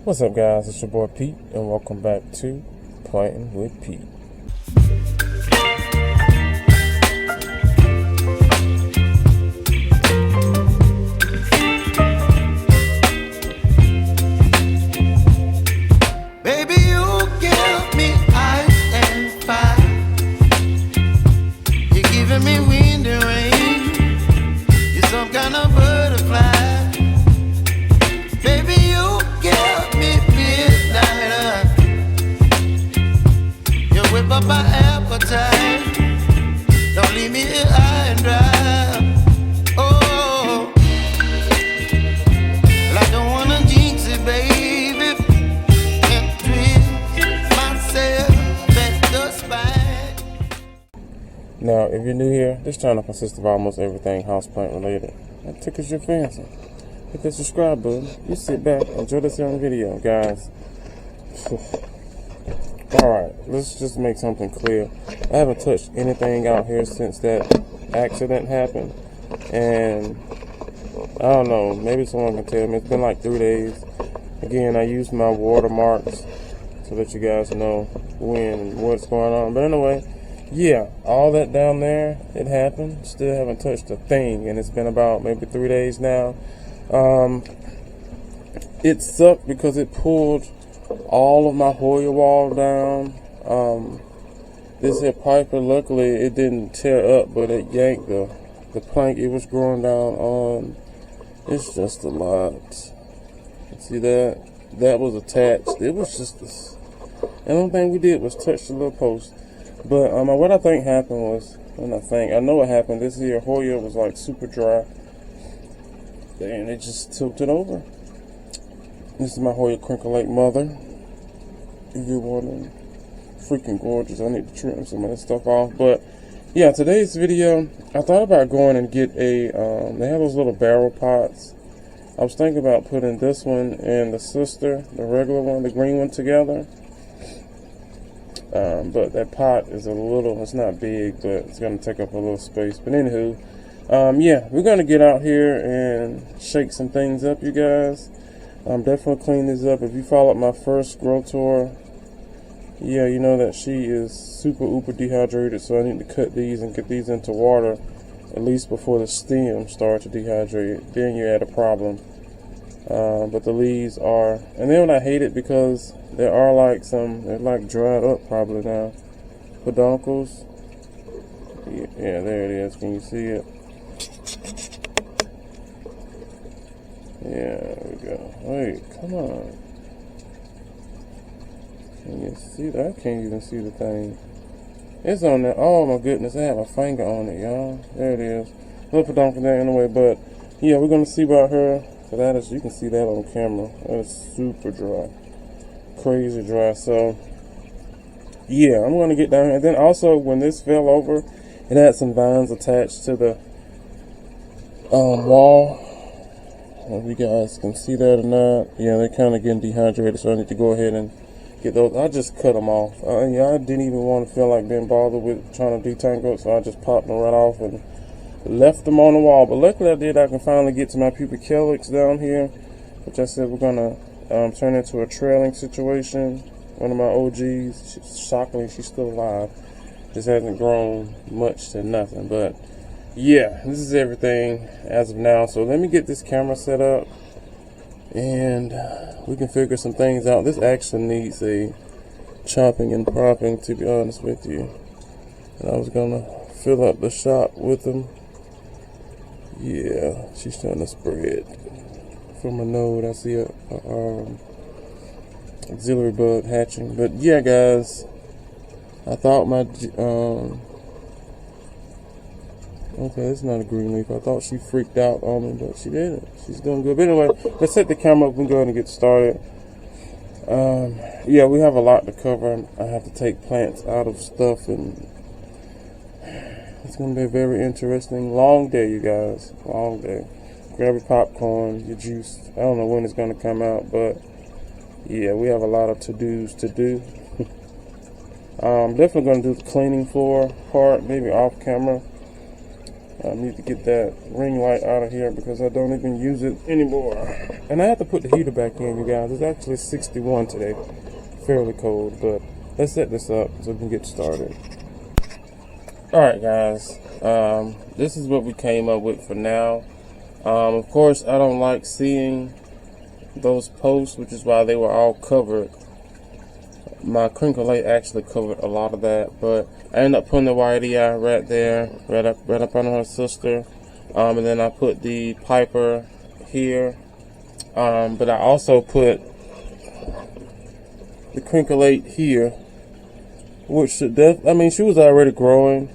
What's up, guys? It's your boy Pete, and welcome back to Planting with Pete. Baby, you give me ice and fire. You're giving me wind and rain. You're some kind of butterfly. Baby, you give me midnight. You whip up my appetite. Don't leave me here high and dry. Oh, well, I don't wanna jinx it, baby, and twist myself at the spine. Now, if you're new here, this channel consists of almost everything houseplant related that tickles your fancy. Hit that subscribe button. You sit back, enjoy this young video, guys. Alright, let's just make something clear. I haven't touched anything out here since that accident happened. And I don't know, maybe someone can tell me. It's been like 3 days. Again, I used my watermarks to let you guys know when and what's going on. But anyway, yeah, all that down there, it happened. Still haven't touched a thing. And it's been about maybe 3 days now. It sucked because it pulled all of my Hoya wall down. This here piper, luckily it didn't tear up, but it yanked the plank it was growing down on. It's just a lot. See that? That was attached. It was just this. The only thing we did was touch the little post. But what I think happened was, I know what happened. This here Hoya was like super dry. And it just tilted over. This is my Hoya Crinkle Lake mother. If you're wondering, freaking gorgeous. I need to trim some of this stuff off. But yeah, today's video, I thought about going and get a, they have those little barrel pots. I was thinking about putting this one and the sister, the regular one, the green one together. But that pot is a little, it's not big, but it's going to take up a little space. But anywho, yeah, we're going to get out here and shake some things up, you guys. Definitely clean this up. If you followed my first grow tour, yeah, you know that she is super uber dehydrated, so I need to cut these and get these into water at least before the stem starts to dehydrate. Then you're at a problem. But the leaves are, and then I hate it because there are like they're like dried up probably now. Peduncles. Yeah, there it is. Can you see it? Yeah, there we go. Wait, come on. Can you see that? I can't even see the thing. It's on there. Oh my goodness, I have a finger on it, y'all. There it is. Little peduncle there anyway, but yeah, we're gonna see about her. So that is, you can see that on camera. That is super dry. Crazy dry. So yeah, I'm gonna get down here. And then also when this fell over, it had some vines attached to the wall. If you guys can see that or not. Yeah, they're kind of getting dehydrated, so I need to go ahead and get those. I just cut them off. Yeah, I didn't even want to feel like being bothered with trying to detangle it, so I just popped them right off and left them on the wall. But luckily I did. I can finally get to my pubic calyx down here, which I said we're going to turn into a trailing situation. One of my OGs, shockingly, she's still alive. Just hasn't grown much to nothing, but yeah, this is everything as of now. So let me get this camera set up and we can figure some things out. This actually needs a chopping and propping, to be honest with you. And I was gonna fill up the shop with them. Yeah, she's trying to spread from a node. I see a auxiliary bud hatching. But yeah, guys, I thought my okay, it's not a green leaf. I thought she freaked out on me, but she didn't. She's doing good. But anyway, let's set the camera up and go ahead and get started. Yeah, we have a lot to cover. I have to take plants out of stuff, and it's going to be a very interesting, long day, you guys. Long day. Grab your popcorn, your juice. I don't know when it's going to come out, but yeah, we have a lot of to-dos to do. Definitely going to do the cleaning floor part, maybe off camera. I need to get that ring light out of here because I don't even use it anymore. And I have to put the heater back in, you guys. It's actually 61 today. Fairly cold, but let's set this up so we can get started. Alright guys, this is what we came up with for now. Of course, I don't like seeing those posts, which is why they were all covered. My crinkle light actually covered a lot of that, but I ended up putting the YDI right there, right up under her sister, and then I put the Piper here, but I also put the crinkle light here, which should I mean, she was already growing,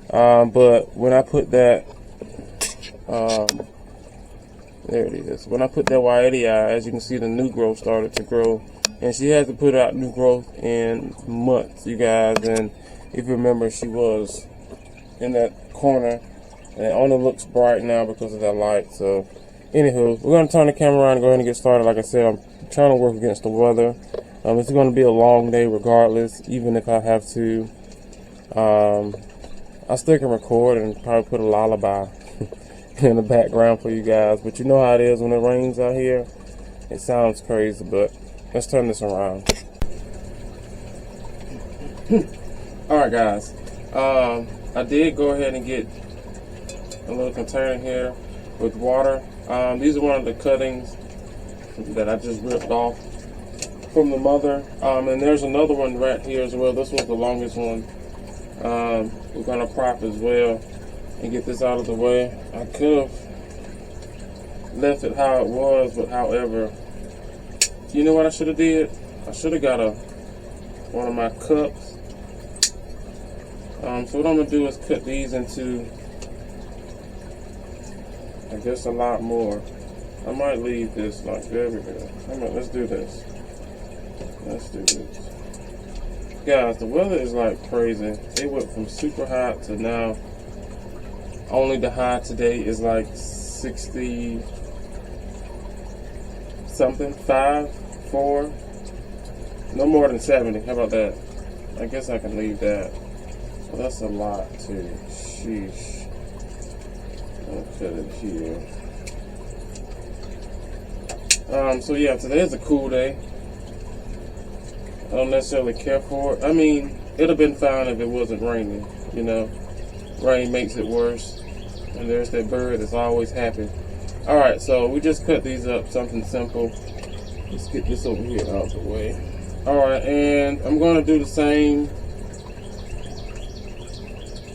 but when I put that, there it is. When I put that YDI, as you can see, the new growth started to grow. And she had to put out new growth in months, you guys. And if you remember, she was in that corner. And it only looks bright now because of that light. So, anywho, we're going to turn the camera around and go ahead and get started. Like I said, I'm trying to work against the weather. It's going to be a long day regardless, even if I have to. I still can record and probably put a lullaby in the background for you guys. But you know how it is when it rains out here. It sounds crazy, but let's turn this around. Alright guys, I did go ahead and get a little container here with water. These are one of the cuttings that I just ripped off from the mother. And there's another one right here as well. This was the longest one. We're going to prop as well and get this out of the way. I could have left it how it was, but however, you know what I should have did? I should have got one of my cups. So what I'm gonna do is cut these into, I guess, a lot more. I might leave this like there we go. Let's do this. Let's do this. Guys, the weather is like crazy. It went from super hot to now. Only the high today is like 60 something, 5, 4, no more than 70. How about that? I guess I can leave that. Well, that's a lot too. Sheesh. I'll cut it here. So yeah, today is a cool day. I don't necessarily care for it. I mean, it'd have been fine if it wasn't raining, you know. Rain makes it worse. And there's that bird that's always happy. Alright, so we just cut these up, something simple. Let's get this over here out of the way. Alright, and I'm going to do the same.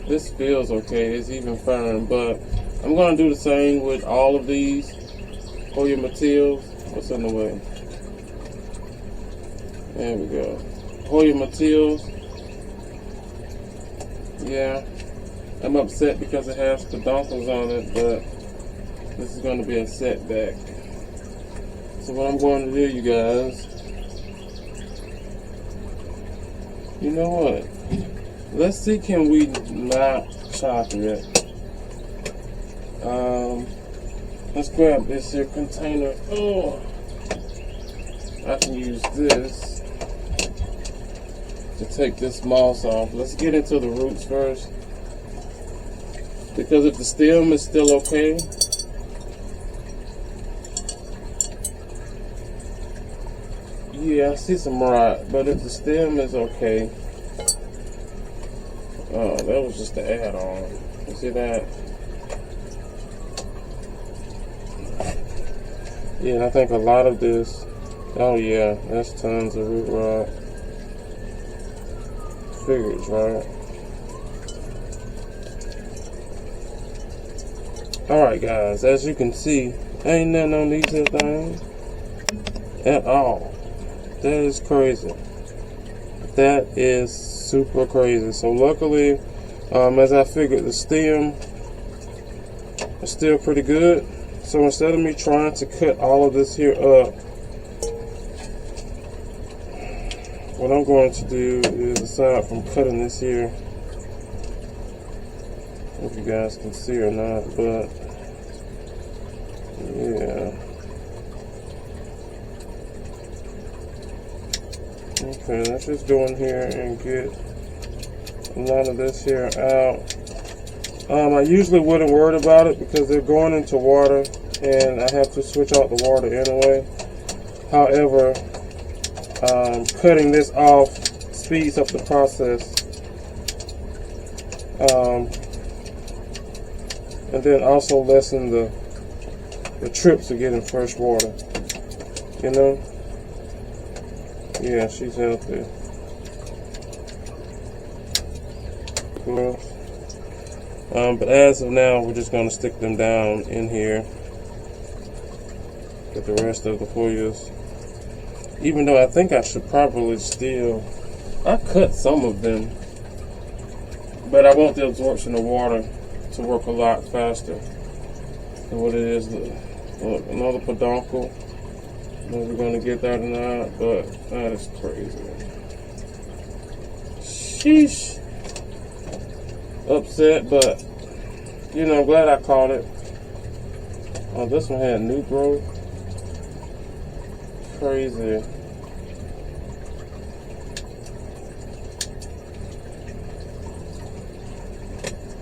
This feels okay, it's even firm, but I'm going to do the same with all of these Hoya Matildas. What's in the way? There we go. Hoya Matildas. Yeah, I'm upset because it has peduncles on it, but this is going to be a setback. So what I'm going to do, you guys, you know what? Let's see, can we not chop it? Let's grab this here container. Oh, I can use this to take this moss off. Let's get into the roots first, because if the stem is still okay, yeah, I see some rot, but if the stem is okay, oh, that was just the add-on. You see that? Yeah, and I think a lot of this, oh yeah, that's tons of root rot. Figures, right? Alright guys, as you can see, ain't nothing on these things at all. That is crazy. That is super crazy. So luckily, as I figured, the stem is still pretty good. So instead of me trying to cut all of this here up, what I'm going to do is, aside from cutting this here, if you guys can see or not, but yeah. Okay, let's just go in here and get a lot of this here out. I usually wouldn't worry about it because they're going into water and I have to switch out the water anyway. However, cutting this off speeds up the process. And then also lessen the trips of getting fresh water. You know? Yeah, she's healthy. Cool. But as of now, we're just going to stick them down in here with the rest of the hoyas. Even though I think I should probably still... I cut some of them, but I want the absorption of water to work a lot faster than what it is. Look, another peduncle. We're going to get that or not, but that is crazy. Sheesh. Upset, but you know, I'm glad I caught it. Oh, this one had new growth. Crazy.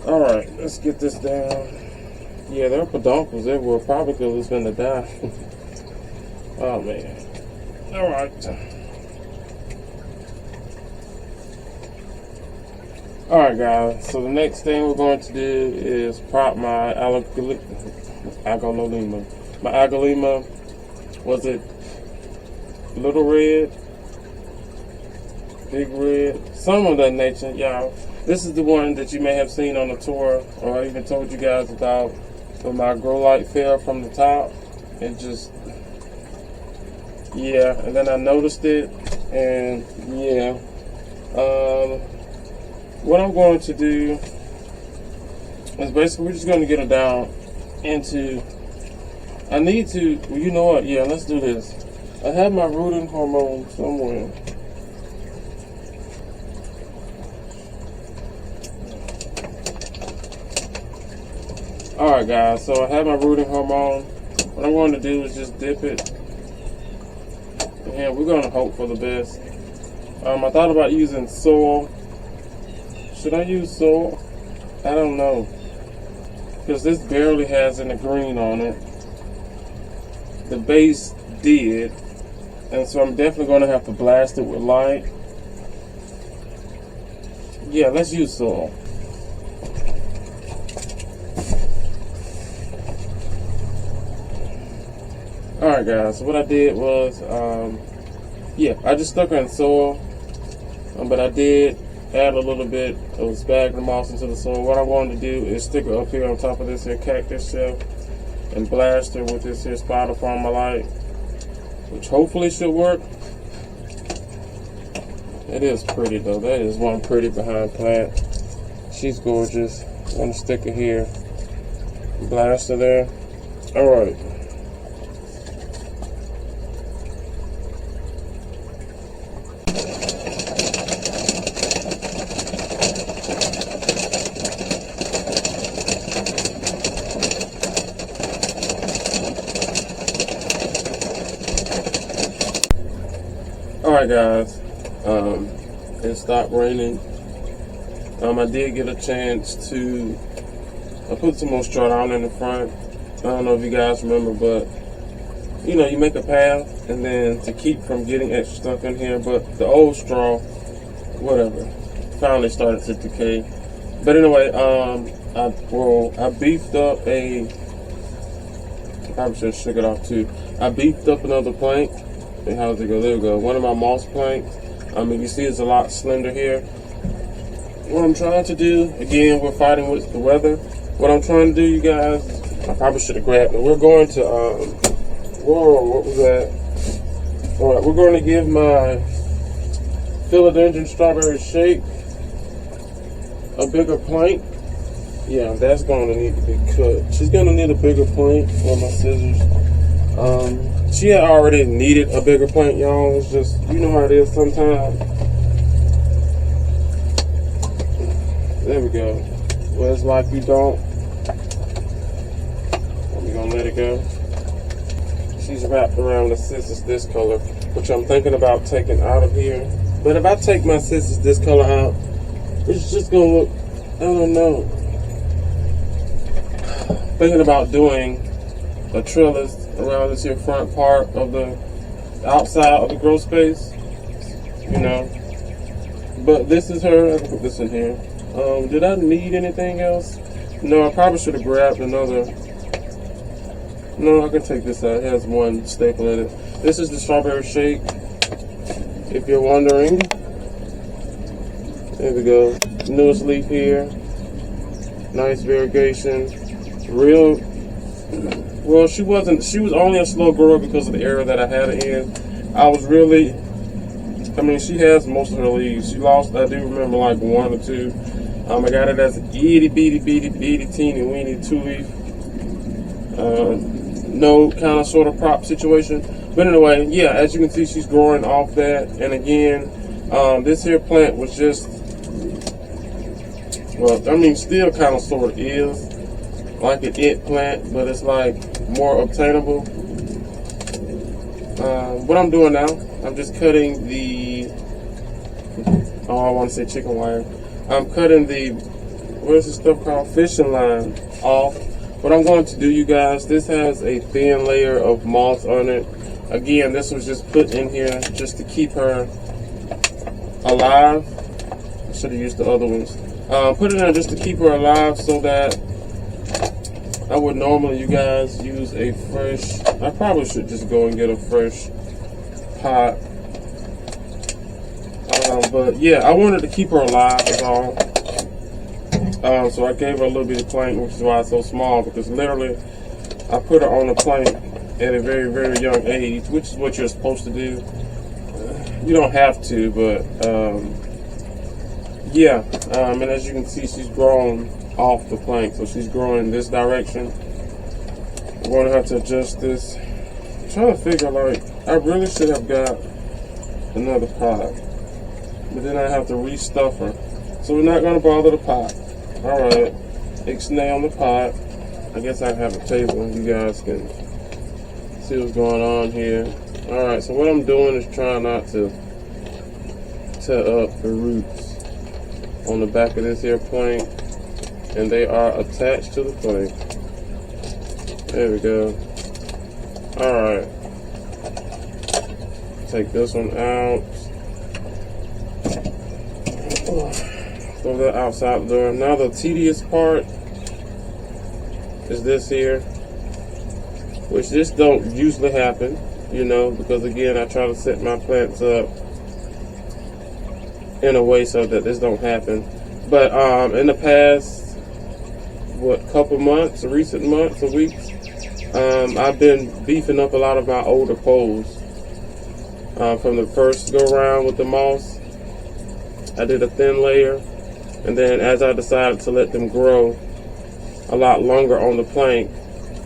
Alright, let's get this down. Yeah, there are peduncles everywhere, probably because it's gonna die. Oh man. Alright. Alright guys, so the next thing we're going to do is prop my aglaonema. My aglaonema, was it little red, big red, some of that nature, y'all. This is the one that you may have seen on the tour, or I even told you guys about when my grow light fell from the top. It just, yeah, and then I noticed it, and yeah. What I'm going to do is basically we're just going to get it down into, I need to, well, you know what, yeah, let's do this. I have my rooting hormone somewhere. Alright guys, so I have my rooting hormone. What I'm going to do is just dip it. And we're going to hope for the best. I thought about using soil. Should I use soil? I don't know. Because this barely has any green on it. The base did. And so I'm definitely going to have to blast it with light. Yeah, let's use soil. Alright guys, so what I did was, yeah, I just stuck her in soil. But I did add a little bit of sphagnum moss into the soil. What I wanted to do is stick her up here on top of this here cactus shelf and blast her with this here spider farmer light, which hopefully should work. It is pretty though. That is one pretty behind plant. She's gorgeous. I'm gonna stick her here, blast her there. Alright. Alright guys, it stopped raining. I did get a chance to, I put some more straw down in the front. I don't know if you guys remember, but you know, you make a path and then to keep from getting extra stuff in here, but the old straw, whatever, finally started to decay. But anyway, I beefed up I probably should have shook it off too. I beefed up another plank. How does it go? There we go. One of my moss planks. You see it's a lot slender here. What I'm trying to do, again, we're fighting with the weather. What I'm trying to do, you guys, I probably should have grabbed it. We're going to, whoa, what was that? Alright, we're going to give my philodendron strawberry shake a bigger plank. Yeah, that's going to need to be cut. She's going to need a bigger plank with my scissors. She had already needed a bigger plant, y'all. It's just, you know how it is sometimes. There we go. Well, it's like you don't. We're gonna let it go. She's wrapped around the scissors this color, which I'm thinking about taking out of here. But if I take my scissors this color out, it's just gonna look, I don't know. thinking about doing a trellis around this here front part of the outside of the grow space, you know. But this is her. I can put this in here. Did I need anything else? No, I probably should have grabbed another. No, I can take this out. It has one staple in it. This is the strawberry shake, if you're wondering. There we go. Newest leaf here. Nice variegation. Real. Well, she was only a slow grower because of the area that I had it in. I mean, she has most of her leaves. She lost, I do remember, like one or two. I got it as an itty bitty teeny weeny 2-leaf. No kind of sort of prop situation. But anyway, yeah, as you can see, she's growing off that. And again, this here plant was just, well, I mean, still kind of sort of is like an it plant, but it's like more obtainable. What I'm doing now, I'm just cutting the, I want to say chicken wire. I'm cutting the, what is this stuff called? Fishing line off. What I'm going to do, you guys, this has a thin layer of moss on it. Again, this was just put in here just to keep her alive. I should have used the other ones. Put it in just to keep her alive so that I would normally, you guys, use a fresh, I probably should just go and get a fresh pot. But yeah, I wanted to keep her alive is all. So I gave her a little bit of plank, which is why it's so small, because literally I put her on the plank at a very, very young age, which is what you're supposed to do. You don't have to, but yeah. And as you can see, she's grown off the plank, so she's growing in this direction. I'm going to have to adjust this. I'm trying to figure, like, I really should have got another pot, but then I have to restuff her. So we're not going to bother the pot. Alright, ixnay on the pot. I guess I have a table and you guys can see what's going on here. Alright, so what I'm doing is trying not to tear up the roots on the back of this here plank, and they are attached to the plank. There we go. Alright, take this one out. Throw that outside the door. Now the tedious part is this here, which this don't usually happen, you know, because again, I try to set my plants up in a way so that this don't happen. But in the past, couple months, recent months or weeks, I've been beefing up a lot of my older poles. From the first go around with the moss, I did a thin layer. And then as I decided to let them grow a lot longer on the plank,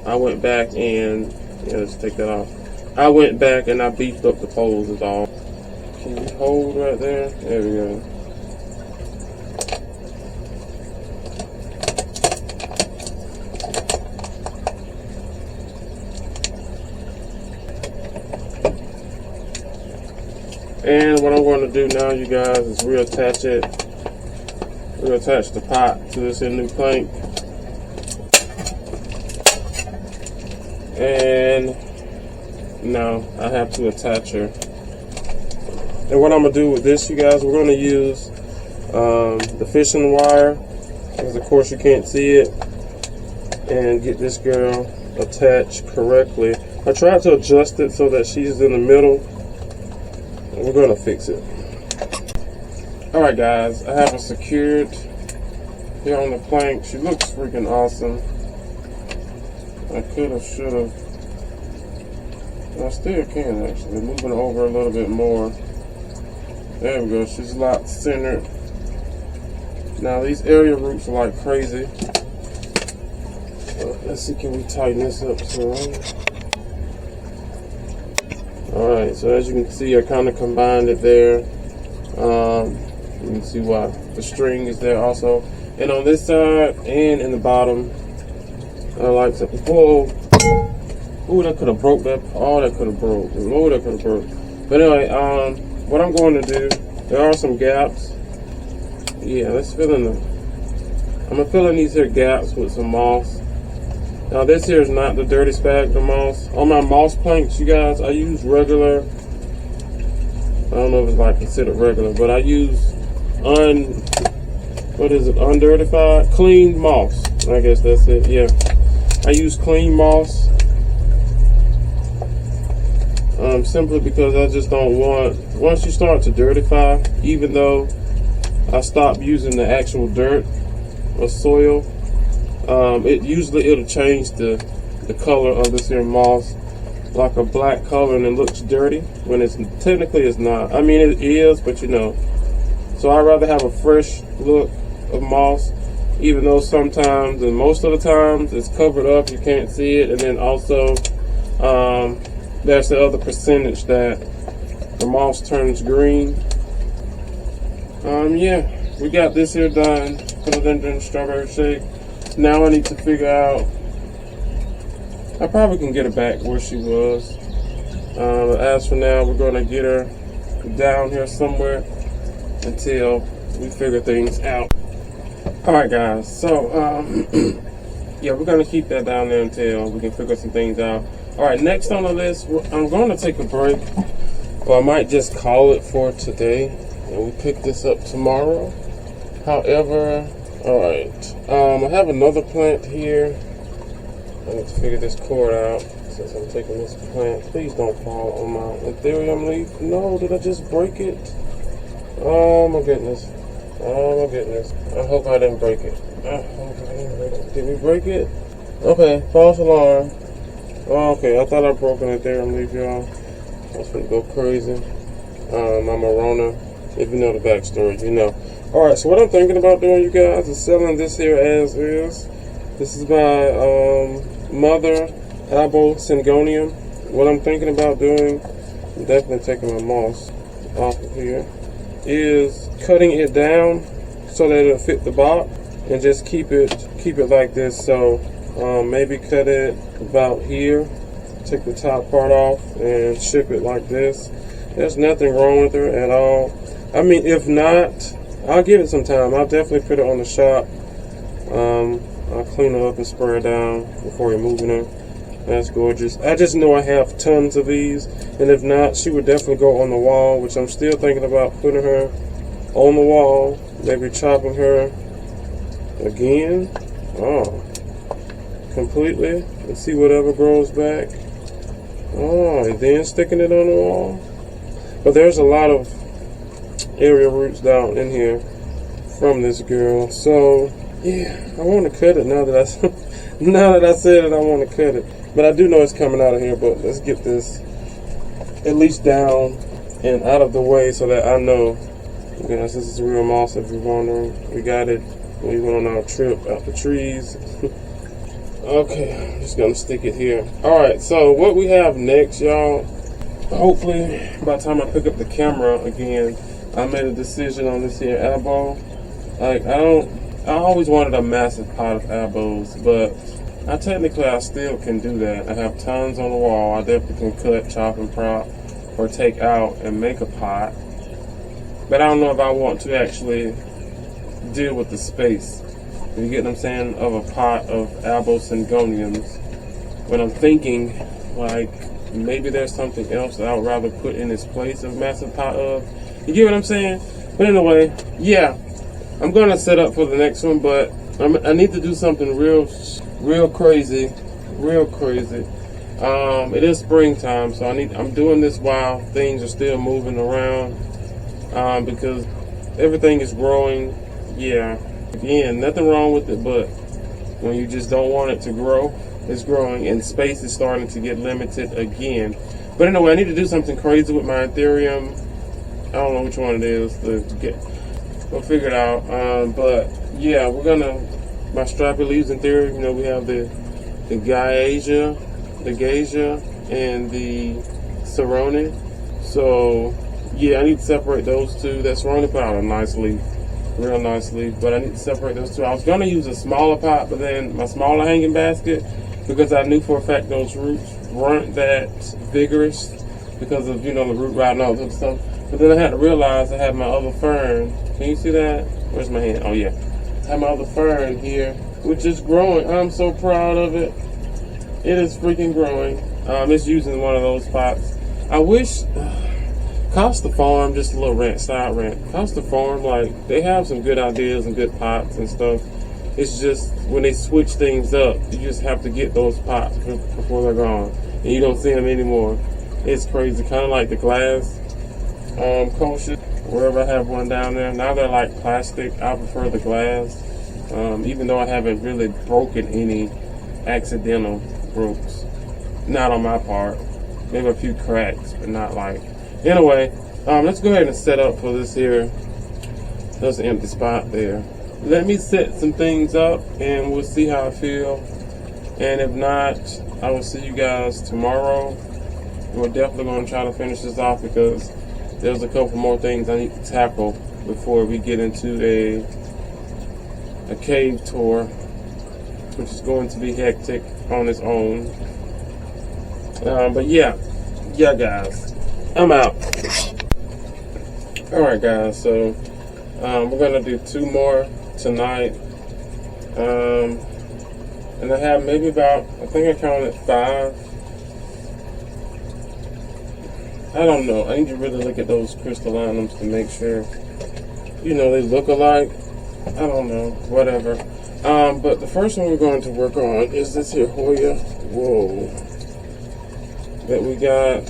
I went back and, let's take that off. I went back and I beefed up the poles is all. Can you hold right there? There we go. And what I'm going to do now, you guys, is reattach it. We'll attach the pot to this new plank. And now I have to attach her. And what I'm going to do with this, you guys, we're going to use the fishing wire, because of course you can't see it, and get this girl attached correctly. I tried to adjust it so that she's in the middle, and we're going to fix it. Alright guys, I have her secured here on the plank. She looks freaking awesome. I could have, should have. I still can actually. Moving her over a little bit more. There we go, she's a lot centered. Now these area roots are like crazy. Let's see, can we tighten this up some? Alright, so as you can see, I kind of combined it there. You can see why the string is there also, and on this side and in the bottom, I like to. Whoa! Ooh, that could have broke that. Oh, that could have broke. Lord, that could have broke. But anyway, what I'm going to do, there are some gaps. Yeah, let's fill in the. I'm gonna fill in these here gaps with some moss. Now this here is not the dirty sphagnum moss. On my moss planks, you guys, I use regular, I don't know if it's like considered regular, but I use undirtified, clean moss. I guess that's it, yeah. I use clean moss. Simply because I just don't want, once you start to dirtify, even though I stopped using the actual dirt or soil, it'll change the color of this here moss, like a black color, and it looks dirty when it's technically it's not. I mean it is, but you know. So I'd rather have a fresh look of moss, even though sometimes and most of the times it's covered up, you can't see it, and then also there's the other percentage that the moss turns green. Yeah, we got this here done. Put it in the strawberry shake. Now I need to figure out, I probably can get her back where she was. As for now, we're going to get her down here somewhere until we figure things out. Alright guys, so yeah, we're going to keep that down there until we can figure some things out. Alright, next on the list, I'm going to take a break, or I might just call it for today, and we pick this up tomorrow. However, alright, I have another plant here. I need to figure this cord out since I'm taking this plant. Please don't fall on my ethereum leaf. No, did I just break it? Oh my goodness. Oh my goodness. I hope I didn't break it. Did we break it? Okay, false alarm. Oh, okay, I thought I broke an ethereum leaf, y'all. I was gonna go crazy. I'm a Rona. If you know the backstory, you know. Alright, so what I'm thinking about doing, you guys, is selling this here as is. This is my mother Abo Syngonium. What I'm thinking about doing, I'm definitely taking my moss off of here, is cutting it down so that it'll fit the box, and just keep it like this. So maybe cut it about here, take the top part off, and ship it like this. There's nothing wrong with her at all. I mean, if not, I'll give it some time. I'll definitely put it on the shop. I'll clean her up and spray her down before removing her. That's gorgeous. I just know I have tons of these, and if not, she would definitely go on the wall, which I'm still thinking about putting her on the wall, maybe chopping her again. Oh, completely, and see whatever grows back. Oh, and then sticking it on the wall. But there's a lot of area roots down in here from this girl, so yeah, I want to cut it now that I said it. I want to cut it, but I do know it's coming out of here. But let's get this at least down and out of the way so that I know. Guys, this is real moss. If you're wondering, we got it when we went on our trip out the trees. Okay, I'm just gonna stick it here. All right, so what we have next, y'all. Hopefully, by the time I pick up the camera again, I made a decision on this here elbow. Like, I always wanted a massive pot of elbows, but I still can do that. I have tons on the wall. I definitely can cut, chop, and prop, or take out and make a pot. But I don't know if I want to actually deal with the space. You get what I'm saying? Of a pot of elbow syngoniums. When I'm thinking, like, maybe there's something else that I would rather put in its place of massive pot of. You get what I'm saying? But anyway, yeah, I'm gonna set up for the next one, but I need to do something real crazy. It is springtime, so I'm doing this while things are still moving around, because everything is growing. Yeah, again, nothing wrong with it, but when you just don't want it to grow, it's growing, and space is starting to get limited again. But anyway, I need to do something crazy with my Ethereum. I don't know which one it is. We'll figure it out. But yeah, my stripy leaves in theory, you know, we have the Gaia, and the Cerone. So yeah, I need to separate those two. That Cerone put out a nice leaf, real nice leaf, but I need to separate those two. I was gonna use a smaller pot, but then my smaller hanging basket, because I knew for a fact those roots weren't that vigorous because of, you know, the root rot and all that stuff. But then I had to realize I had my other fern. Can you see that? Where's my hand? Oh yeah. I have my other fern here, which is growing. I'm so proud of it. It is freaking growing. It's using one of those pots. I wish Costa Farm, just a little side rant. Costa Farm, like, they have some good ideas and good pots and stuff. It's just when they switch things up, you just have to get those pots before they're gone, and you don't see them anymore. It's crazy, kind of like the glass kosher. Wherever I have one down there, now they're like plastic. I prefer the glass, even though I haven't really broken any accidental brokes. Not on my part. Maybe a few cracks, but not like. Anyway, let's go ahead and set up for this here. There's an empty spot there. Let me set some things up and we'll see how I feel. And if not, I will see you guys tomorrow. We're definitely going to try to finish this off because there's a couple more things I need to tackle before we get into a cave tour, which is going to be hectic on its own. But yeah guys, I'm out. Alright guys, so we're gonna do 2 more tonight, and I have maybe about, I think I counted 5. I don't know, I need to really look at those crystallinums to make sure, you know, they look alike. I don't know, whatever. But the first one we're going to work on is this here Hoya, that we got.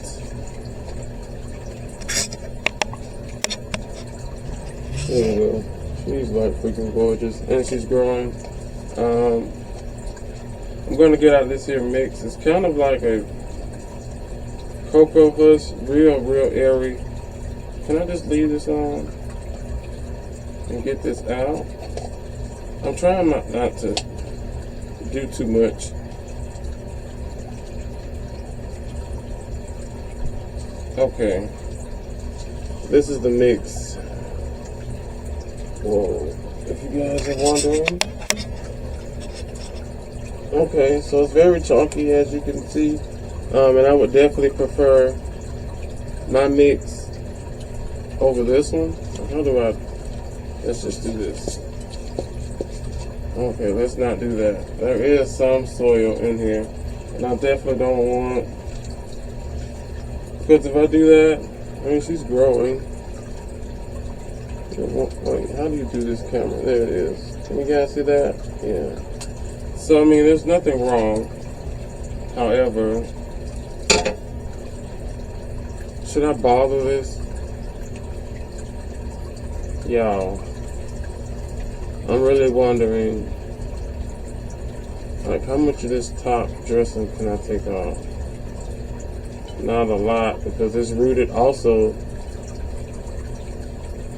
There you go. She's like freaking gorgeous, and she's growing. I'm going to get out this here mix. It's kind of like a cocoa husk, real airy. Can I just leave this on and get this out? I'm trying not to do too much. Okay, this is the mix. Whoa, if you guys are wondering. Okay, so it's very chunky as you can see. And I would definitely prefer my mix over this one. How do I, let's just do this. Okay, let's not do that. There is some soil in here, and I definitely don't want, because if I do that, I mean, she's growing. Wait, how do you do this camera? There it is. Can you guys see that? Yeah. So, I mean, there's nothing wrong. However, should I bother this? Y'all, I'm really wondering, like, how much of this top dressing can I take off? Not a lot, because it's rooted also.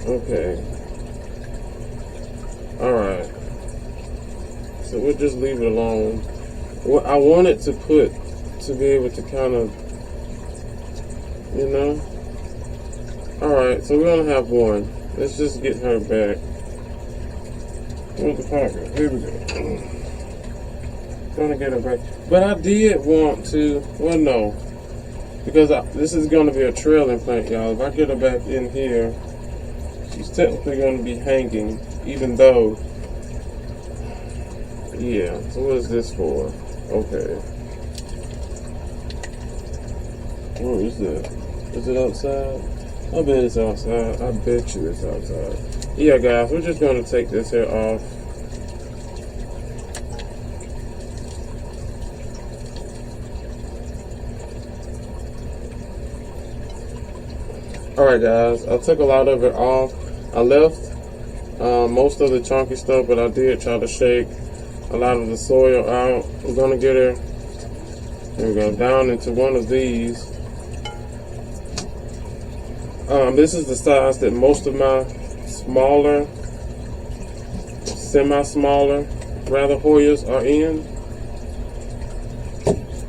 Okay. Alright. So we'll just leave it alone. What I wanted to put, to be able to kind of, you know. Alright, so we're going to have one. Let's just get her back. Where's the pocket? Here we go. Going to get her back. But I did want to, well, no. Because this is going to be a trailing plant, y'all. If I get her back in here, she's technically going to be hanging, even though, yeah. So what is this for? Okay. Where is that? Is it outside? I bet it's outside. I bet you it's outside. Yeah, guys, we're just going to take this here off. Alright guys, I took a lot of it off. I left most of the chunky stuff, but I did try to shake a lot of the soil out. We're going to get her, there we go, down into one of these. This is the size that most of my smaller, semi-smaller, rather, Hoyas are in.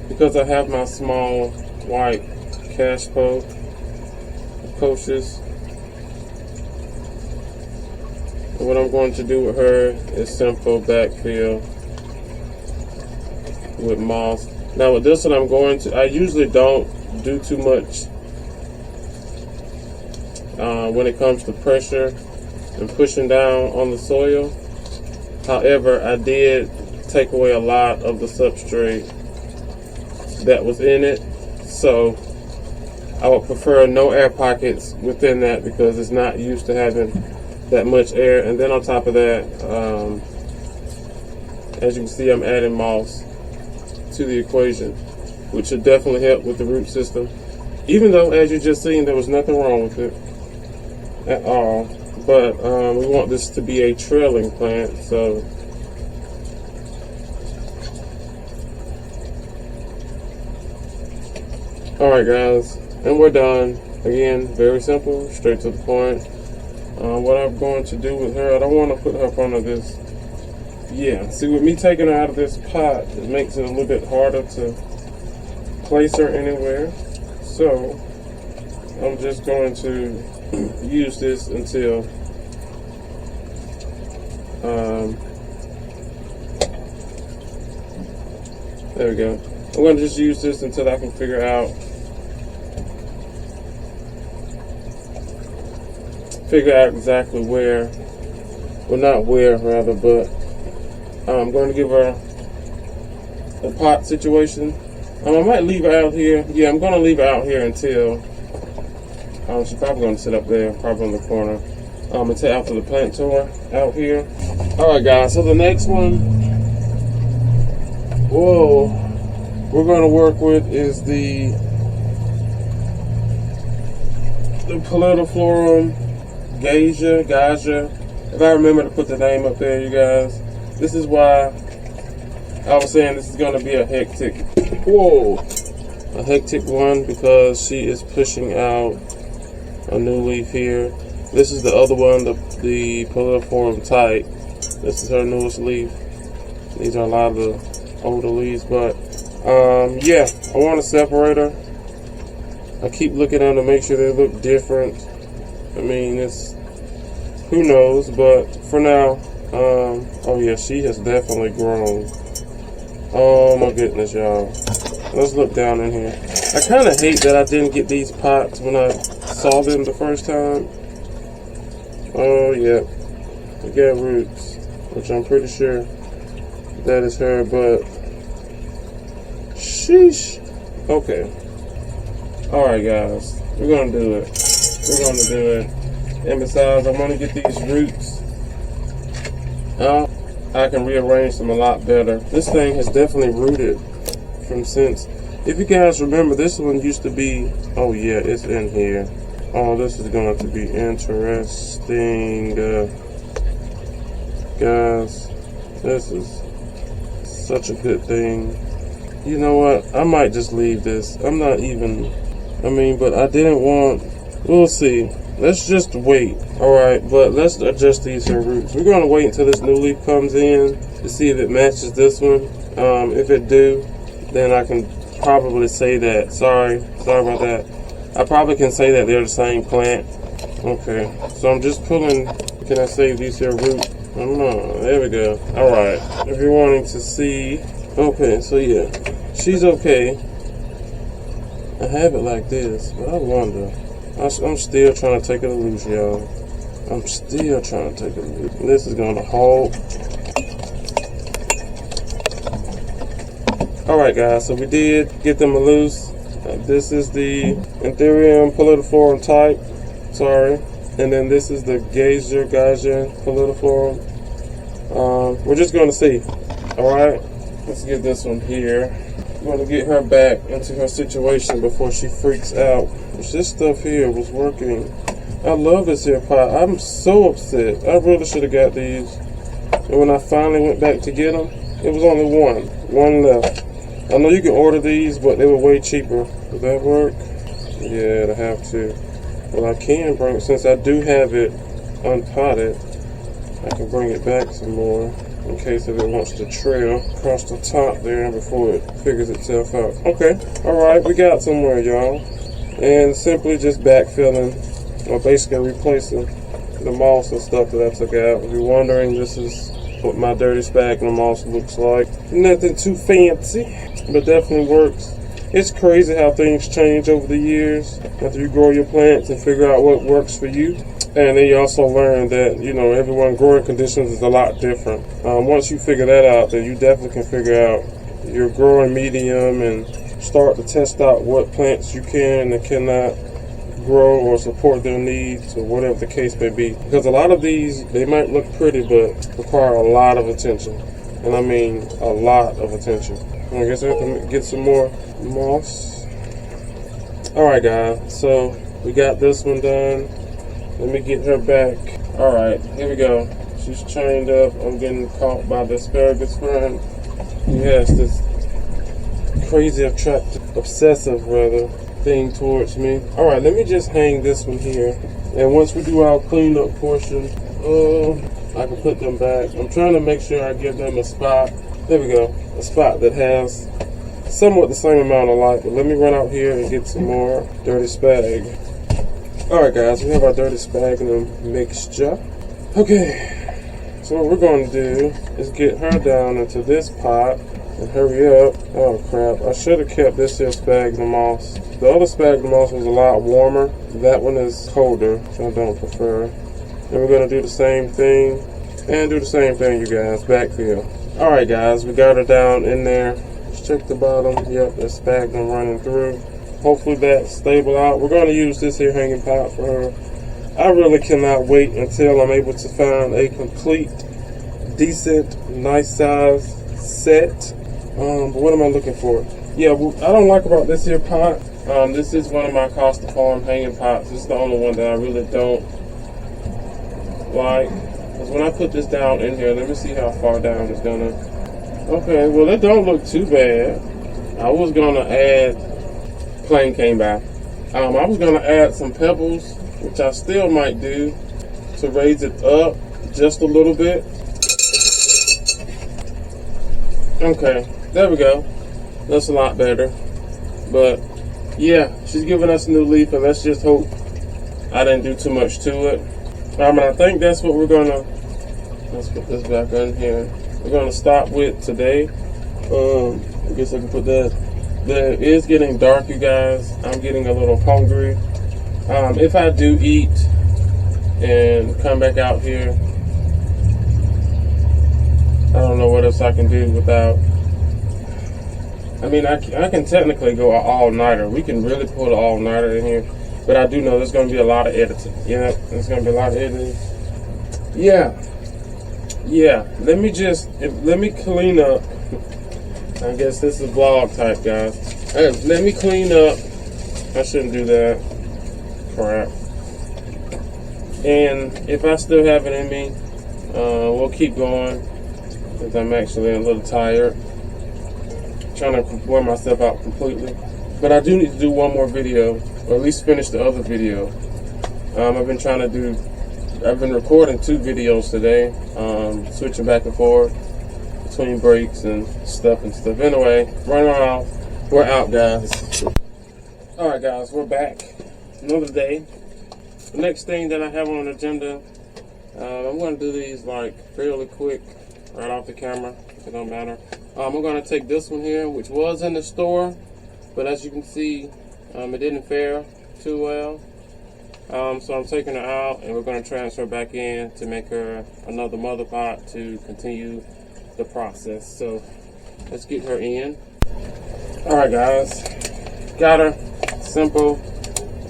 Because I have my small white cash coaches. What I'm going to do with her is simple backfill with moss. Now with this one, I'm going to, I usually don't do too much when it comes to pressure and pushing down on the soil. However, I did take away a lot of the substrate that was in it. So I would prefer no air pockets within that because it's not used to having that much air. And then on top of that, as you can see, I'm adding moss to the equation, which should definitely help with the root system. Even though, as you just seen, there was nothing wrong with it at all. But we want this to be a trailing plant, so alright guys, and we're done. Again, very simple, straight to the point. What I'm going to do with her, I don't want to put her up under this. Yeah, see, with me taking her out of this pot, it makes it a little bit harder to place her anywhere. So I'm just going to use this until there we go. I'm going to just use this until I can figure out exactly where, well, not where rather, but I'm going to give her a pot situation. I might leave her out here. Yeah, I'm going to leave her out here until she's probably going to sit up there, probably in the corner, until after the plant tour out here. Alright guys, so the next one, whoa, we're going to work with is the Pallitiflorum Gaja. If I remember to put the name up there, you guys. This is why I was saying this is going to be a hectic one, because she is pushing out a new leaf here. This is the other one, the Pallitiflorum type. This is her newest leaf. These are a lot of the older leaves, but yeah, I want to separate her. I keep looking at them to make sure they look different. I mean, it's, who knows, but for now, oh yeah, she has definitely grown. Oh my goodness, y'all. Let's look down in here. I kind of hate that I didn't get these pots when I saw them the first time. Oh yeah, we got roots, which I'm pretty sure that is her, but sheesh. Okay. Alright guys, we're gonna do it. We're gonna do it. And besides, I'm gonna get these roots out. I can rearrange them a lot better. This thing has definitely rooted from since. If you guys remember, this one used to be, oh yeah, it's in here. Oh, this is going to be interesting. Guys, this is such a good thing. You know what? I might just leave this. I'm not even, I mean, but I didn't want, we'll see. Let's just wait. Alright, but let's adjust these here roots. We're going to wait until this new leaf comes in to see if it matches this one. If it do, then I can probably say that. Sorry about that. I probably can say that they're the same plant. Okay, so I'm just pulling. Can I save these here roots? I don't know. There we go. Alright, if you're wanting to see. Okay, so yeah, she's okay. I have it like this, but I wonder. I'm still trying to take it loose, y'all. I'm still trying to take it loose. This is going to hold. Alright guys, so we did get them loose. This is the Ethereum Pallitiflorum type. Sorry. And then this is the Gaja Pallitiflorum. We're just going to see. Alright. Let's get this one here. I'm going to get her back into her situation before she freaks out. This stuff here was working. I love this here pot. I'm so upset. I really should have got these. And when I finally went back to get them, it was only one left. I know you can order these, but they were way cheaper. Does that work? Yeah, I have to. Well, I can bring, since I do have it unpotted, I can bring it back some more in case if it wants to trail across the top there before it figures itself out. Okay, alright, we got somewhere, y'all. And simply just backfilling, or basically replacing the moss and stuff that I took out. If you're wondering, this is what my dirty sphagnum moss looks like. Nothing too fancy, but definitely works. It's crazy how things change over the years after you grow your plants and figure out what works for you. And then you also learn that, you know, everyone's growing conditions is a lot different. Once you figure that out, then you definitely can figure out your growing medium and start to test out what plants you can and cannot grow or support their needs or whatever the case may be. Because a lot of these, they might look pretty but require a lot of attention. And I mean a lot of attention. I guess I have to get some more moss. Alright guys, so we got this one done. Let me get her back. Alright, here we go. She's chained up. I'm getting caught by the asparagus friend. He has this crazy obsessive thing towards me. Alright, let me just hang this one here. And once we do our cleanup portion, I can put them back. I'm trying to make sure I give them a spot. There we go. A spot that has somewhat the same amount of light. But let me run out here and get some more dirty spag. Alright guys, we have our dirty sphagnum mixture. Okay, so what we're going to do is get her down into this pot and hurry up. Oh crap, I should have kept this here sphagnum moss. The other sphagnum moss was a lot warmer. That one is colder, so I don't prefer. And we're going to do the same thing and do the same thing, you guys, backfill. Alright guys, we got her down in there. Let's check the bottom. Yep, there's sphagnum running through. Hopefully that's stable out. We're going to use this here hanging pot for her. I really cannot wait until I'm able to find a complete, decent, nice size set. But what am I looking for? Yeah, what I don't like about this here pot, this is one of my Costa Farm hanging pots. This is the only one that I really don't like. Because when I put this down in here, let me see how far down it's gonna. Okay, well it don't look too bad. I was gonna add, plane came by. I was gonna add some pebbles, which I still might do, to raise it up just a little bit. Okay, there we go. That's a lot better. But yeah, she's giving us a new leaf, and let's just hope I didn't do too much to it. And I think that's what we're gonna, let's put this back on here. We're gonna stop with today. I guess I can put that. It is getting dark, you guys. I'm getting a little hungry. If I do eat and come back out here, I don't know what else I can do without. I mean, I can technically go an all-nighter. We can really pull an all-nighter in here. But I do know there's going to be a lot of editing. Yeah, there's going to be a lot of editing. Yeah. Let me clean up. I guess this is vlog type, guys. Let me clean up. I shouldn't do that. Crap. And if I still have it in me, we'll keep going. Because I'm actually a little tired. Trying to wear myself out completely. But I do need to do one more video. Or at least finish the other video. I've been recording 2 videos today. Switching back and forth between breaks and stuff. Anyway, running around. We're out, guys. Alright guys, we're back. Another day. The next thing that I have on the agenda, I'm going to do these like fairly quick, right off the camera. It don't matter. I'm going to take this one here, which was in the store, but as you can see, it didn't fare too well. So I'm taking her out, and we're going to transfer back in to make her another mother pot to continue the process. So let's get her in. Alright guys, got her. Simple.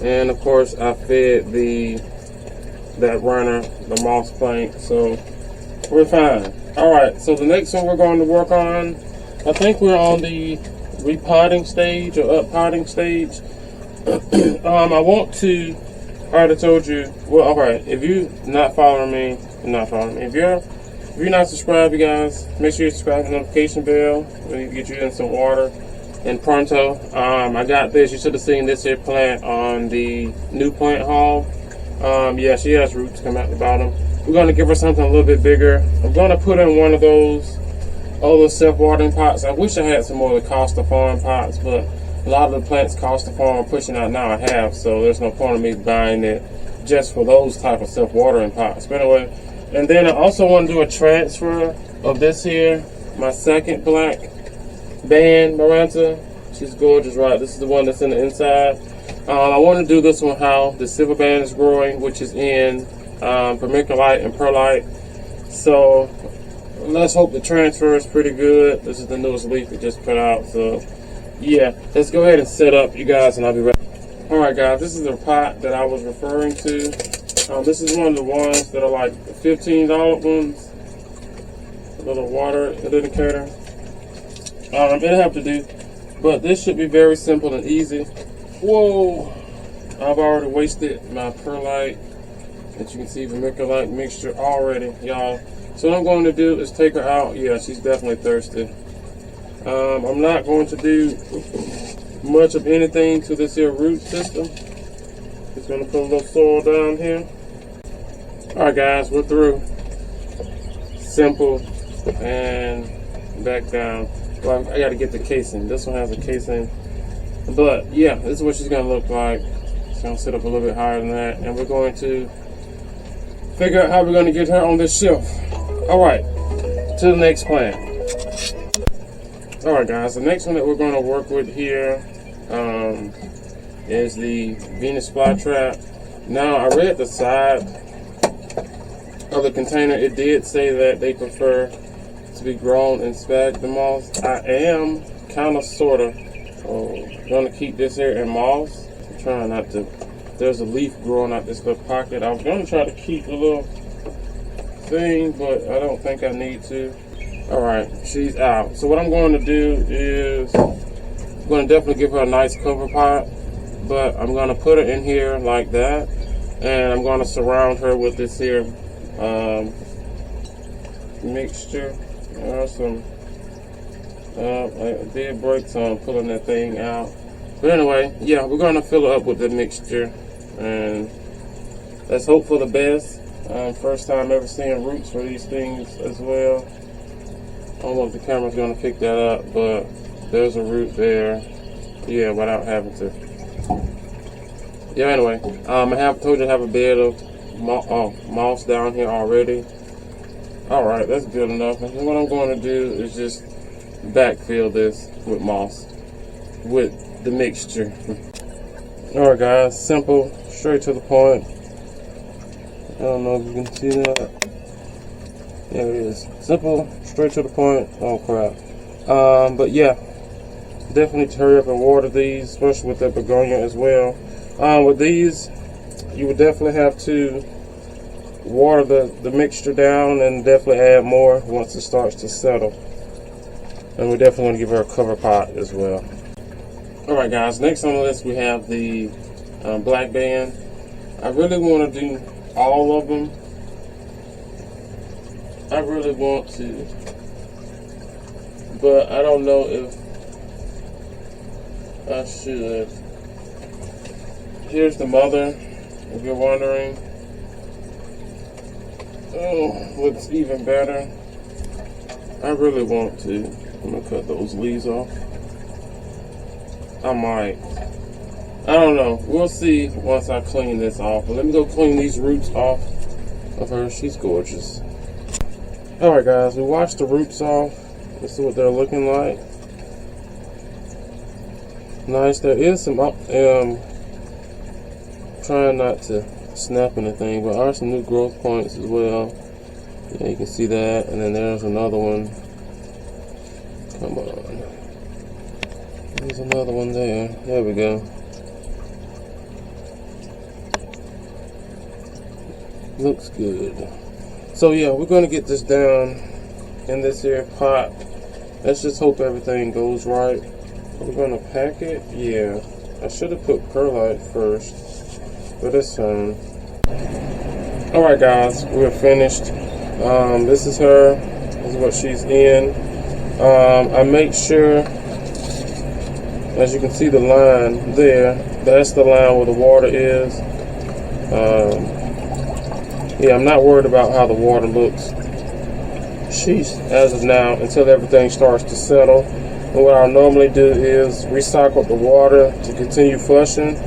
And of course I fed that runner, the moss plank, so we're fine. Alright, so the next one we're going to work on, I think we're on the repotting stage or uppotting stage. I want to, I already told you, well, alright, if you're not following me, if you're not subscribed, you guys, make sure you subscribe to the notification bell. We'll get you in some water and pronto. I got this. You should have seen this here plant on the new plant haul. Yeah, she has roots coming out the bottom. We're going to give her something a little bit bigger. I'm going to put in one of those other self-watering pots. I wish I had some more of the Costa Farm pots, but a lot of the plants Costa Farm are pushing out now I have, so there's no point in me buying it just for those type of self-watering pots. But anyway, and then I also want to do a transfer of this here, my second black band Maranta. She's gorgeous, right? This is the one that's in the inside. I want to do this one how the silver band is growing, which is in vermiculite and perlite. So let's hope the transfer is pretty good. This is the newest leaf it just put out, so yeah, let's go ahead and set up, you guys, and I'll be ready. Alright guys, this is the pot that I was referring to. This is one of the ones that are like $15 ones. A little water indicator. It'll have to do. But this should be very simple and easy. Whoa! I've already wasted my perlite, as you can see, vermiculite mixture already, y'all. So what I'm going to do is take her out. Yeah, she's definitely thirsty. I'm not going to do much of anything to this here root system. Just going to put a little soil down here. Alright guys, we're through. Simple and back down. Well, I got to get the casing. This one has a casing. But yeah, this is what she's going to look like. It's going to sit up a little bit higher than that. And we're going to figure out how we're going to get her on this shelf. Alright, to the next plant. Alright guys, the next one that we're going to work with here is the Venus flytrap. Now, I read the side of the container. It did say that they prefer to be grown in sphagnum moss. I am kind of sort of going to keep this here in moss. I'm trying not to. There's a leaf growing out this little pocket. I was going to try to keep the little thing, but I don't think I need to. Alright, she's out. So what I'm going to do is I'm going to definitely give her a nice cover pot, but I'm going to put her in here like that, and I'm going to surround her with this here mixture. I did break some pulling that thing out. But anyway, yeah, we're going to fill her up with the mixture, and let's hope for the best. First time ever seeing roots for these things as well. I don't know if the camera's going to pick that up, but there's a root there. Yeah, without having to. Yeah, anyway, I have told you to have a bed of moss down here already. Alright, that's good enough. And what I'm going to do is just backfill this with moss, with the mixture. Alright guys, simple, straight to the point. I don't know if you can see that. There it is. Simple, straight to the point. Oh crap. But yeah, definitely hurry up and water these, especially with the begonia as well. With these, you would definitely have to water the mixture down, and definitely add more once it starts to settle. And we're definitely going to give her a cover pot as well. Alright guys, next on the list we have the black band. I really want to do all of them. I really want to, but I don't know if I should. Here's the mother, if you're wondering. Oh, looks even better. I really want to. I'm gonna cut those leaves off. I might. I don't know. We'll see once I clean this off. But let me go clean these roots off of her. She's gorgeous. Alright guys, we washed the roots off. This is what they're looking like. Nice. There is some trying not to snap anything, but there are some new growth points as well. Yeah, you can see that. And then there's another one. Come on. There's another one there. There we go. Looks good. So yeah, we're going to get this down in this here pot. Let's just hope everything goes right. We're going to pack it. Yeah, I should have put perlite first, but it's fine. Alright guys, we're finished. This is her. This is what she's in. I make sure, as you can see the line there, that's the line where the water is. Yeah, I'm not worried about how the water looks. As of now, until everything starts to settle. And what I'll normally do is recycle the water to continue flushing,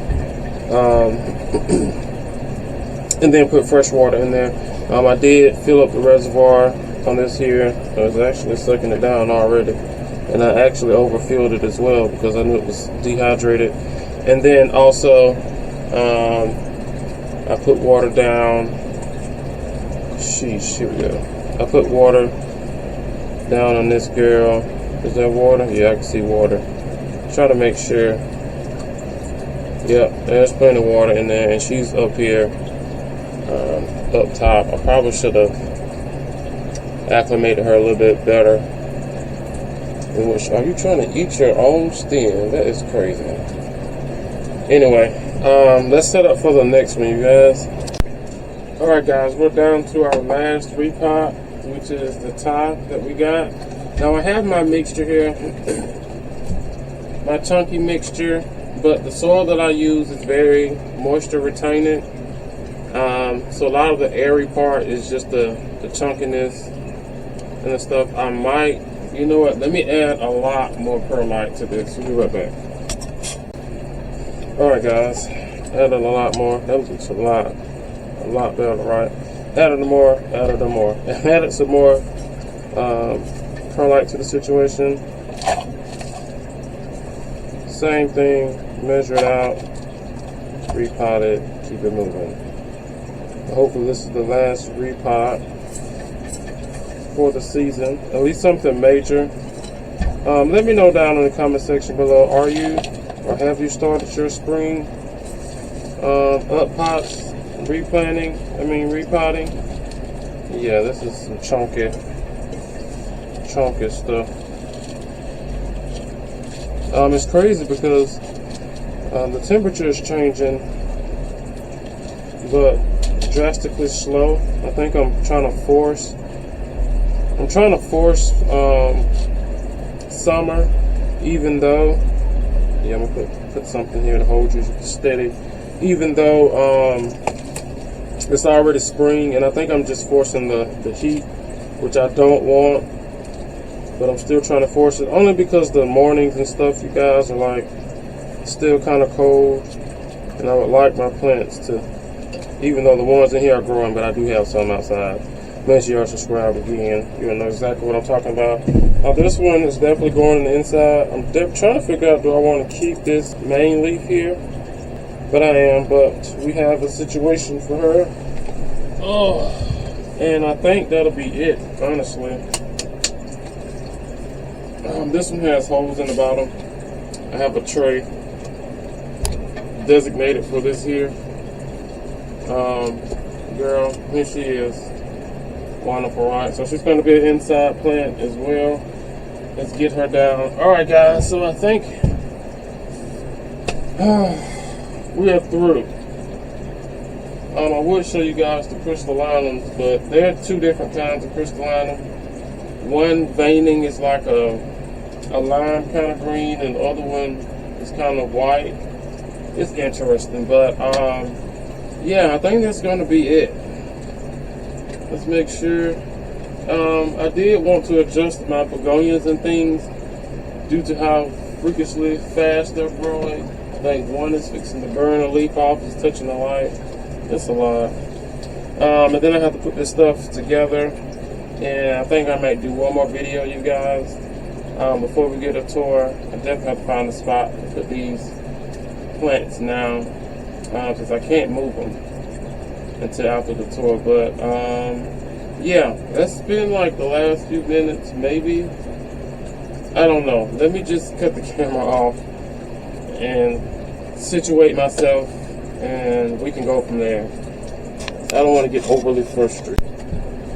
and then put fresh water in there. I did fill up the reservoir on this here. I was actually sucking it down already, and I actually overfilled it as well because I knew it was dehydrated. And then also, I put water down. Sheesh, here we go. I put water down on this girl. Is there water? Yeah, I can see water. Try to make sure. Yep, there's plenty of water in there, and she's up here, up top. I probably should have acclimated her a little bit better. Are you trying to eat your own stem? That is crazy. Anyway, let's set up for the next one, you guys. Alright guys, we're down to our last repot, which is the top that we got. Now I have my mixture here, my chunky mixture, but the soil that I use is very moisture retaining. So a lot of the airy part is just the chunkiness and the stuff. I might, you know what, let me add a lot more perlite to this. We'll be right back. Alright guys, added a lot more. That was a lot better, right? Added more, added some more perlite to the situation. Same thing, measure it out, repot it, keep it moving. Hopefully this is the last repot for the season, at least something major. Let me know down in the comment section below, are you or have you started your spring up pots, repotting? Yeah, this is some chunky stuff. It's crazy because the temperature is changing, but drastically slow. I think I'm trying to force summer, even though, yeah, I'm gonna put something here to hold you steady, even though it's already spring, and I think I'm just forcing the heat, which I don't want, but I'm still trying to force it, only because the mornings and stuff, you guys, are like still kind of cold, and I would like my plants to, even though the ones in here are growing, but I do have some outside. Make sure you are subscribed again. You'll know exactly what I'm talking about. This one is definitely going on the inside. I'm trying to figure out, do I want to keep this main leaf here? But I am, but we have a situation for her. Oh, and I think that'll be it, honestly. This one has holes in the bottom. I have a tray designated for this here. Girl, here she is. Wonderful, right? So she's going to be an inside plant as well. Let's get her down. Alright guys, so I think we are through. I would show you guys the crystallinums, but there are two different kinds of crystallinum. One veining is like a lime kind of green, and the other one is kind of white. It's interesting, but yeah, I think that's going to be it. Let's make sure. I did want to adjust my begonias and things due to how freakishly fast they're growing. I think one is fixing to burn a leaf off, it's touching the light. It's a lot. And then I have to put this stuff together, and I think I might do one more video, you guys. Before we get a tour, I definitely have to find a spot to put these plants now, because I can't move them until after the tour. But yeah, that's been like the last few minutes, maybe. I don't know. Let me just cut the camera off and situate myself, and we can go from there. I don't want to get overly frustrated.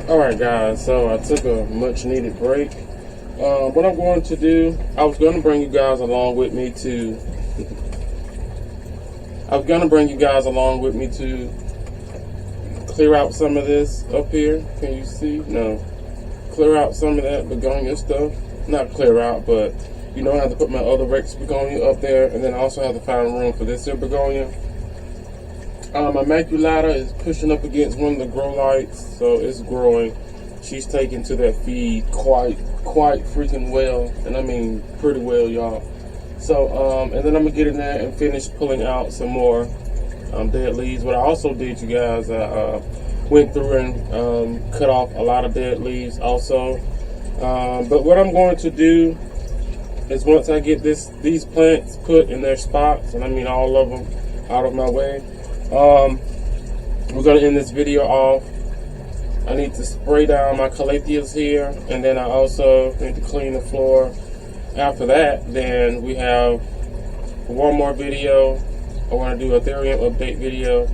Alright guys, so I took a much needed break. What I'm going to do, I was going to bring you guys along with me to clear out some of this up here. Can you see? No. Clear out some of that begonia stuff. Not clear out, but you know, I have to put my other Rex begonia up there, and then I also have to find room for this here begonia. My maculata is pushing up against one of the grow lights, so it's growing. She's taken to that feed quite freaking well, and I mean pretty well, y'all. So, and then I'm gonna get in there and finish pulling out some more dead leaves. What I also did, you guys, I went through and cut off a lot of dead leaves also. But what I'm going to do is, once I get these plants put in their spots, and I mean all of them out of my way, we're gonna end this video off. I need to spray down my calatheas here, and then I also need to clean the floor after that, then we have one more video. I want to do a Ethereum update video.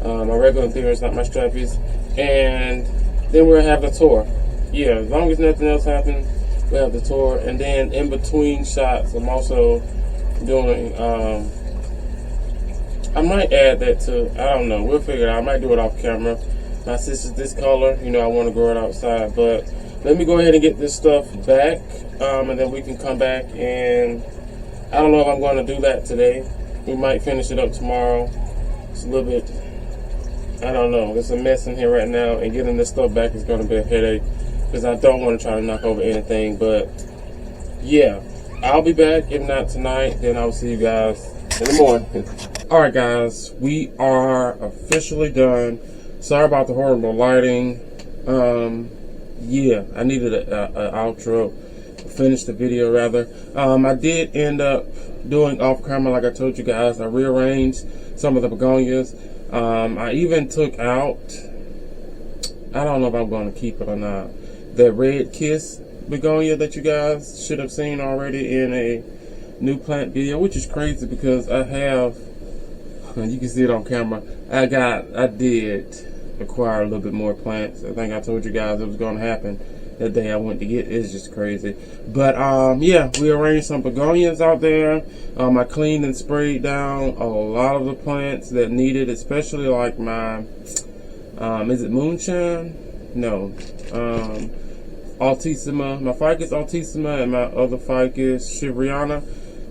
My regular Ethereum is not my strappies. And then we'll have the tour. Yeah, as long as nothing else happens, we'll have the tour. And then in between shots, I'm also doing, I might add that to, I don't know, we'll figure it out. I might do it off camera. My sister's this color, you know, I want to grow it outside. But let me go ahead and get this stuff back, and then we can come back. And I don't know if I'm going to do that today. We might finish it up tomorrow. It's a little bit, I don't know. There's a mess in here right now, and getting this stuff back is going to be a headache because I don't want to try to knock over anything. But yeah, I'll be back. If not tonight, then I'll see you guys in the morning. All right, guys, we are officially done. Sorry about the horrible lighting. Yeah, I needed an outro. Finish the video rather. I did end up doing off camera, like I told you guys. I rearranged some of the begonias. I even took out, I don't know if I'm going to keep it or not, the Red Kiss begonia that you guys should have seen already in a new plant video, which is crazy because I have, you can see it on camera, I did acquire a little bit more plants. I think I told you guys it was going to happen that day I went to get. It's just crazy. But yeah, we arranged some begonias out there. I cleaned and sprayed down a lot of the plants that needed, especially like my is it moonshine? No, altissima, my ficus altissima, and my other ficus shivriana.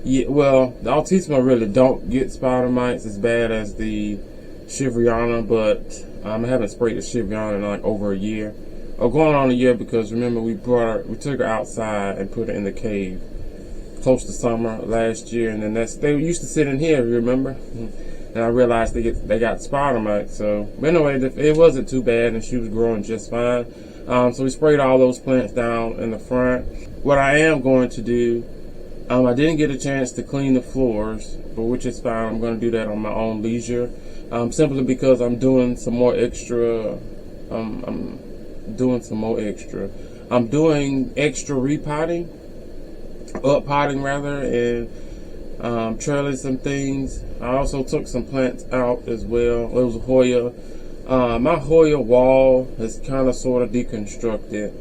Yeah, well, the altissima really don't get spider mites as bad as the shivriana, but I haven't sprayed the shivriana in like over a year. Or going on a year, because remember we took her outside and put her in the cave close to summer last year, and then they used to sit in here, remember? And I realized they got spider mites. So but anyway, it wasn't too bad, and she was growing just fine. So we sprayed all those plants down in the front. What I am going to do, I didn't get a chance to clean the floors, but which is fine. I'm going to do that on my own leisure, simply because I'm doing some more extra. I'm doing extra repotting, uppotting rather, and trailing some things. I also took some plants out as well. It was a Hoya. My Hoya wall is kind of sort of deconstructed.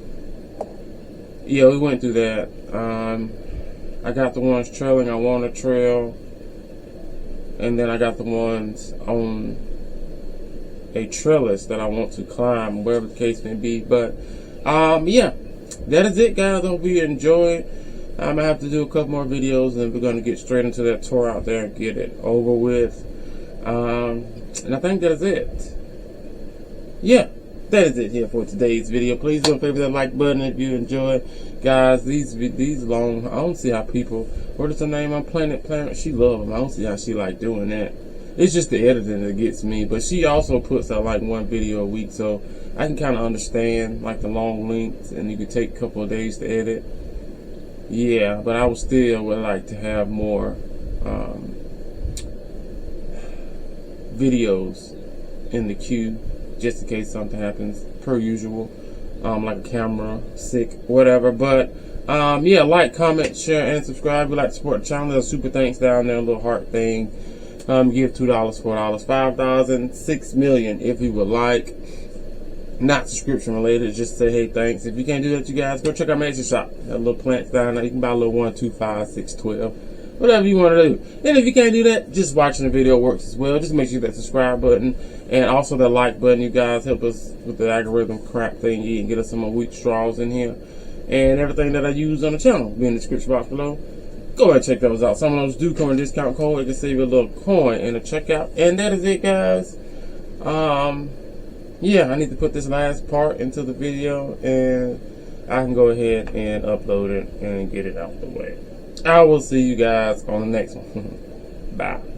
Yeah, we went through that. I got the ones trailing I want to trail, and then I got the ones on a trellis that I want to climb, whatever the case may be. But yeah, that is it, guys. I hope you enjoyed. I'm gonna have to do a couple more videos, and we're gonna get straight into that tour out there and get it over with. And I think that is it. Yeah, that is it here for today's video. Please don't favor that like button if you enjoy, guys. These long, I don't see how people, what is her name on Planet, she loves them. I don't see how she like doing that. It's just the editing that gets me. But she also puts out like one video a week, so I can kind of understand like the long lengths, and you could take a couple of days to edit. Yeah, but I would like to have more videos in the queue, just in case something happens, per usual, like a camera, sick, whatever. But yeah, like, comment, share, and subscribe. If you like to support the channel, there's a super thanks down there, a little heart thing. Give $2, $4, $5,000, $6 million if you would like. Not subscription related, just say hey thanks. If you can't do that, you guys, go check out my Etsy shop. Got little plants down there. You can buy a little 1, 2, 5, 6, 12, whatever you want to do. And if you can't do that, just watching the video works as well. Just make sure you hit that subscribe button and also that like button. You guys help us with the algorithm crap thingy and get us some more wheat straws in here, and everything that I use on the channel be in the description box below. Go ahead and check those out. Some of those do come with a discount code. It can save you a little coin in the checkout. And that is it, guys. Yeah, I need to put this last part into the video, and I can go ahead and upload it and get it out the way. I will see you guys on the next one. Bye.